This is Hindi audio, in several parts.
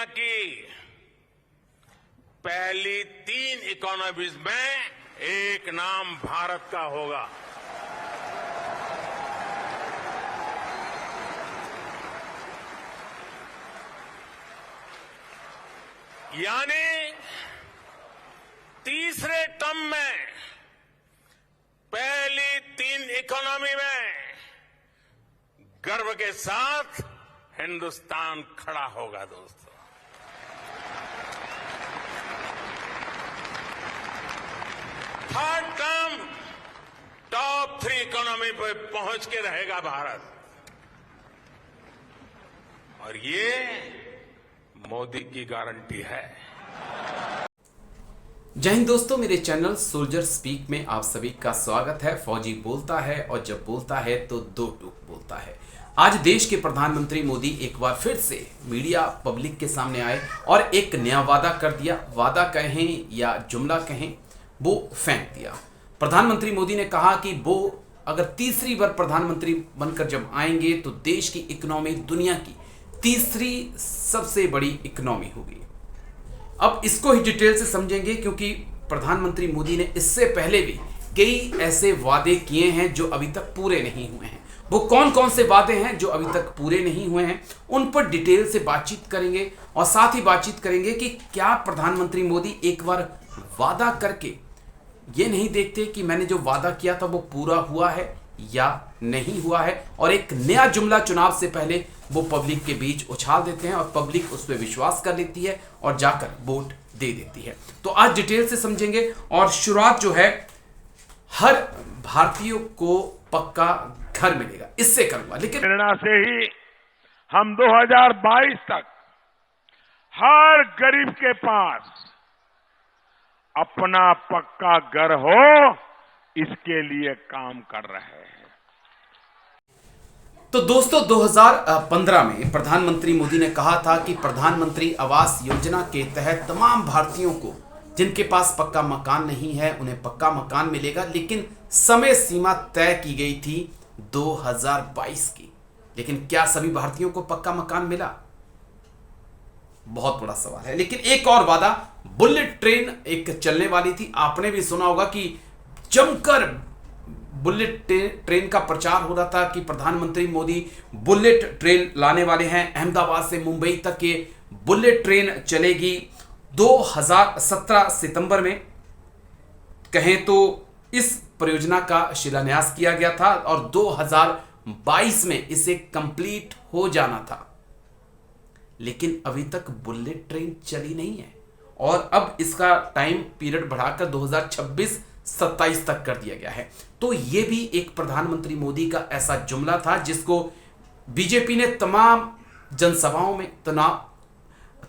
दुनिया की पहली 3 इकोनॉमीज में एक नाम भारत का होगा। यानी तीसरे टर्म में पहली 3 इकोनॉमी में गर्व के साथ हिंदुस्तान खड़ा होगा। दोस्तों, थर्ड टर्म टॉप 3 इकोनॉमी पर पहुंच के रहेगा भारत, और ये मोदी की गारंटी है। जय हिंद दोस्तों, मेरे चैनल सोल्जर स्पीक में आप सभी का स्वागत है। फौजी बोलता है और जब बोलता है तो दो टूक बोलता है। आज देश के प्रधानमंत्री मोदी एक बार फिर से मीडिया पब्लिक के सामने आए और एक नया वादा कर दिया। वादा कहें या जुमला कहें, वो फेंक दिया। प्रधानमंत्री मोदी ने कहा कि वो अगर तीसरी बार प्रधानमंत्री बनकर जब आएंगे तो देश की इकोनॉमी दुनिया की तीसरी सबसे बड़ी इकोनॉमी होगी। अब इसको ही डिटेल से समझेंगे, क्योंकि प्रधानमंत्री मोदी ने इससे पहले भी कई ऐसे वादे किए हैं जो अभी तक पूरे नहीं हुए हैं। वो कौन कौन से वादे हैं जो अभी तक पूरे नहीं हुए हैं, उन पर डिटेल से बातचीत करेंगे और साथ ही बातचीत करेंगे कि क्या प्रधानमंत्री मोदी एक बार वादा करके ये नहीं देखते कि मैंने जो वादा किया था वो पूरा हुआ है या नहीं हुआ है, और एक नया जुमला चुनाव से पहले वो पब्लिक के बीच उछाल देते हैं और पब्लिक उस पर विश्वास कर लेती है और जाकर वोट दे देती है। तो आज डिटेल से समझेंगे और शुरुआत जो है, हर भारतीय को पक्का घर मिलेगा, इससे करूंगा। लेकिन प्रेरणा से ही हम 2022 तक हर गरीब के पास अपना पक्का घर हो, इसके लिए काम कर रहे हैं। तो दोस्तों, 2015 में प्रधानमंत्री मोदी ने कहा था कि प्रधानमंत्री आवास योजना के तहत तमाम भारतीयों को जिनके पास पक्का मकान नहीं है उन्हें पक्का मकान मिलेगा, लेकिन समय सीमा तय की गई थी 2022 की। लेकिन क्या सभी भारतीयों को पक्का मकान मिला? बहुत बड़ा सवाल है। लेकिन एक और वादा, बुलेट ट्रेन एक चलने वाली थी। आपने भी सुना होगा कि जमकर बुलेट ट्रेन का प्रचार हो रहा था कि प्रधानमंत्री मोदी बुलेट ट्रेन लाने वाले हैं। अहमदाबाद से मुंबई तक ये बुलेट ट्रेन चलेगी। 2017 सितंबर में कहें तो इस परियोजना का शिलान्यास किया गया था और 2022 में इसे कंप्लीट हो जाना था। लेकिन अभी तक बुलेट ट्रेन चली नहीं है और अब इसका टाइम पीरियड बढ़ाकर 2026-27 तक कर दिया गया है। तो यह भी एक प्रधानमंत्री मोदी का ऐसा जुमला था जिसको बीजेपी ने तमाम जनसभाओं में,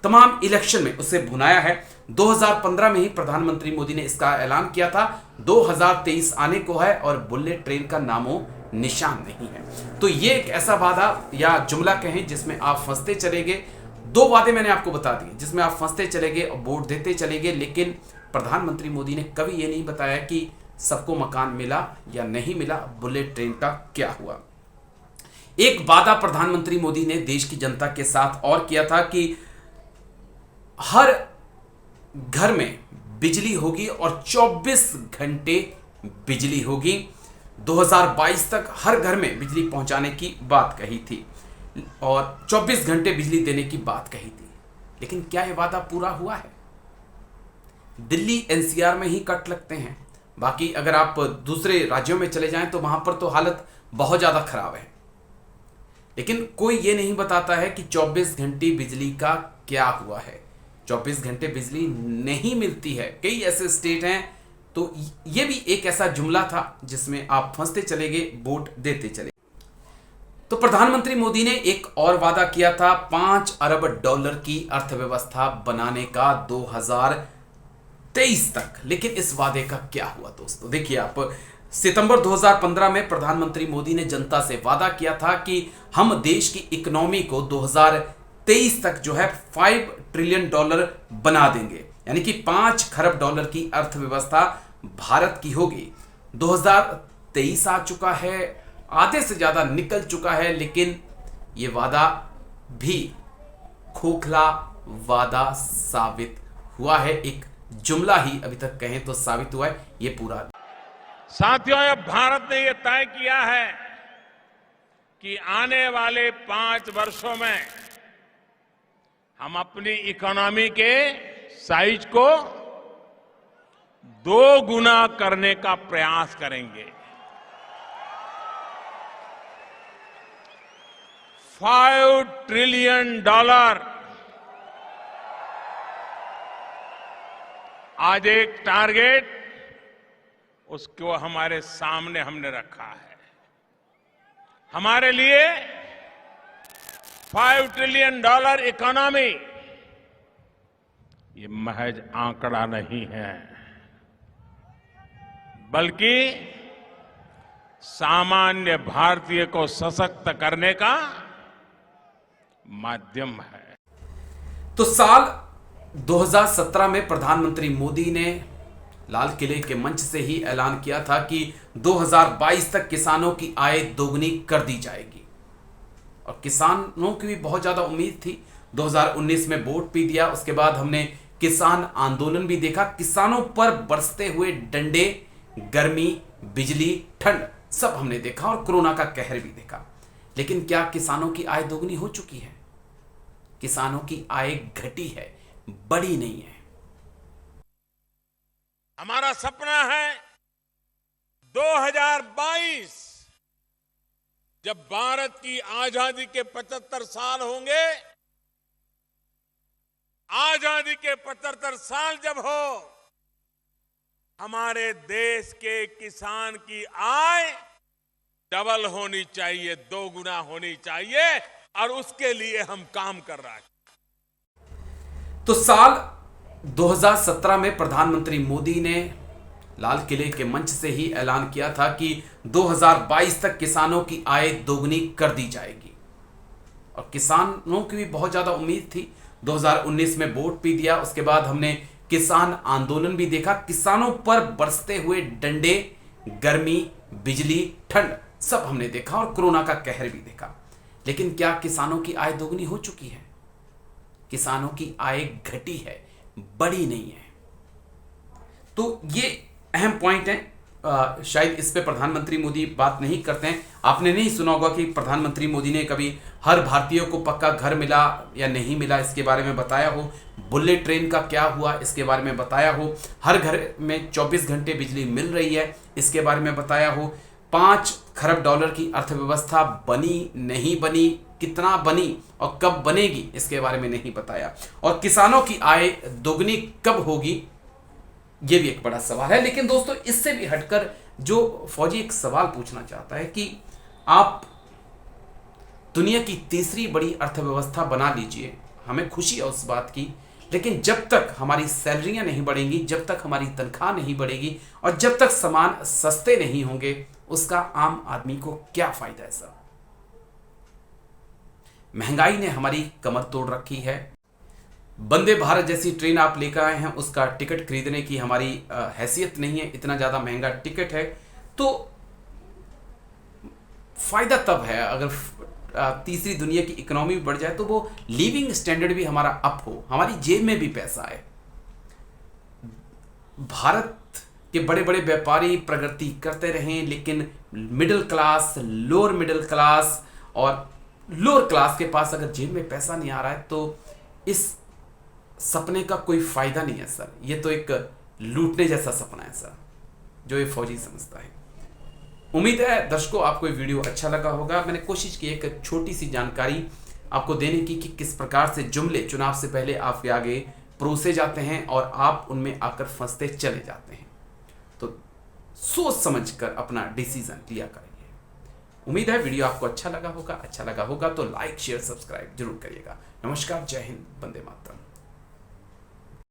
तमाम इलेक्शन में उसे भुनाया है। 2015 में ही प्रधानमंत्री मोदी ने इसका ऐलान किया था। 2023 आने को है और बुलेट ट्रेन का नामो निशान नहीं है। तो ये एक ऐसा वादा या जुमला कहें जिसमें आप फंसते चलेंगे। 2 वादे मैंने आपको बता दिए जिसमें आप फंसते चलेंगे और वोट देते चलेंगे, लेकिन प्रधानमंत्री मोदी ने कभी ये नहीं बताया कि सबको मकान मिला या नहीं मिला, बुलेट ट्रेन का क्या हुआ। एक वादा प्रधानमंत्री मोदी ने देश की जनता के साथ और किया था कि हर घर में बिजली होगी और 24 घंटे बिजली होगी। 2022 तक हर घर में बिजली पहुंचाने की बात कही थी और 24 घंटे बिजली देने की बात कही थी। लेकिन क्या यह वादा पूरा हुआ है? दिल्ली एनसीआर में ही कट लगते हैं, बाकी अगर आप दूसरे राज्यों में चले जाएं तो वहां पर तो हालत बहुत ज्यादा खराब है। लेकिन कोई ये नहीं बताता है कि 24 घंटे बिजली का क्या हुआ है। 24 घंटे बिजली नहीं मिलती है, कई ऐसे स्टेट हैं। तो ये भी एक ऐसा जुमला था जिसमें आप फंसते चलेंगे, वोट देते चले। तो प्रधानमंत्री मोदी ने एक और वादा किया था, $5 अरब की अर्थव्यवस्था बनाने का 2023 तक। लेकिन इस वादे का क्या हुआ दोस्तों? देखिए आप, सितंबर 2015 में प्रधानमंत्री मोदी ने जनता से वादा किया था कि हम देश की इकोनॉमी को 2023 तक जो है $5 ट्रिलियन बना देंगे, यानी कि $5 खरब की अर्थव्यवस्था भारत की होगी। 2023 आ चुका है, आधे से ज्यादा निकल चुका है, लेकिन यह वादा भी खोखला वादा साबित हुआ है। एक जुमला ही अभी तक कहें तो साबित हुआ है ये पूरा। साथियों, अब भारत ने यह तय किया है कि आने वाले 5 वर्षों में हम अपनी इकोनॉमी के साइज को 2 गुना करने का प्रयास करेंगे। $5 ट्रिलियन आज एक टारगेट उसको हमारे सामने हमने रखा है। हमारे लिए $5 ट्रिलियन इकोनॉमी ये महज आंकड़ा नहीं है, बल्कि सामान्य भारतीय को सशक्त करने का माध्यम है। तो साल 2017 में प्रधानमंत्री मोदी ने लाल किले के मंच से ही ऐलान किया था कि 2022 तक किसानों की आय दोगुनी कर दी जाएगी, और किसानों की भी बहुत ज्यादा उम्मीद थी। 2019 में वोट भी दिया, उसके बाद हमने किसान आंदोलन भी देखा। किसानों पर बरसते हुए डंडे, गर्मी, बिजली, ठंड सब हमने देखा, और कोरोना का कहर भी देखा। लेकिन क्या किसानों की आय दोगुनी हो चुकी है? किसानों की आय घटी है, बढ़ी नहीं है। हमारा सपना है 2022 जब भारत की आजादी के 75 साल होंगे, आजादी के 75 साल जब हो, हमारे देश के किसान की आय डबल होनी चाहिए, 2 गुना होनी चाहिए, और उसके लिए हम काम कर रहे हैं। तो साल 2017 में प्रधानमंत्री मोदी ने लाल किले के मंच से ही ऐलान किया था कि 2022 तक किसानों की आय दोगुनी कर दी जाएगी, और किसानों की भी बहुत ज्यादा उम्मीद थी। 2019 में वोट भी दिया, उसके बाद हमने किसान आंदोलन भी देखा। किसानों पर बरसते हुए डंडे, गर्मी, बिजली, ठंड सब हमने देखा, और कोरोना का कहर भी देखा। लेकिन क्या किसानों की आय दोगुनी हो चुकी है? किसानों की आय घटी है, बढ़ी नहीं है। तो ये अहम पॉइंट है। शायद इस पे प्रधानमंत्री मोदी बात नहीं करते हैं। आपने नहीं सुना होगा कि प्रधानमंत्री मोदी ने कभी हर भारतीय को पक्का घर मिला या नहीं मिला इसके बारे में बताया हो, बुलेट ट्रेन का क्या हुआ इसके बारे में बताया हो, हर घर में 24 घंटे बिजली मिल रही है इसके बारे में बताया हो, 5 खरब डॉलर की अर्थव्यवस्था बनी नहीं बनी, कितना बनी और कब बनेगी इसके बारे में नहीं बताया, और किसानों की आय दोगुनी कब होगी ये भी एक बड़ा सवाल है। लेकिन दोस्तों, इससे भी हटकर जो फौजी एक सवाल पूछना चाहता है कि आप दुनिया की तीसरी बड़ी अर्थव्यवस्था बना लीजिए, हमें खुशी है उस बात की, लेकिन जब तक हमारी सैलरियां नहीं बढ़ेंगी, जब तक हमारी तनख्वाह नहीं बढ़ेगी और जब तक सामान सस्ते नहीं होंगे, उसका आम आदमी को क्या फायदा है सर? महंगाई ने हमारी कमर तोड़ रखी है। वंदे भारत जैसी ट्रेन आप लेकर आए हैं, उसका टिकट खरीदने की हमारी हैसियत नहीं है, इतना ज़्यादा महंगा टिकट है। तो फायदा तब है अगर तीसरी दुनिया की इकोनॉमी बढ़ जाए, तो वो लिविंग स्टैंडर्ड भी हमारा अप हो, हमारी जेब में भी पैसा आए। भारत के बड़े बड़े व्यापारी प्रगति करते रहें, लेकिन middle class, lower middle class और लोअर क्लास के पास अगर जेब में पैसा नहीं आ रहा है, तो इस सपने का कोई फायदा नहीं है सर। ये तो एक लूटने जैसा सपना है सर, जो ये फौजी समझता है। उम्मीद है दर्शकों आपको ये वीडियो अच्छा लगा होगा। मैंने कोशिश की एक छोटी सी जानकारी आपको देने की कि किस प्रकार से जुमले चुनाव से पहले आपके आगे परोसे जाते हैं और आप उनमें आकर फंसते चले जाते हैं। तो सोच समझकर अपना डिसीजन लिया करिए। उम्मीद है वीडियो आपको अच्छा लगा होगा तो लाइक, शेयर, सब्सक्राइब जरूर करिएगा। नमस्कार, जय हिंद, वंदे मातरम।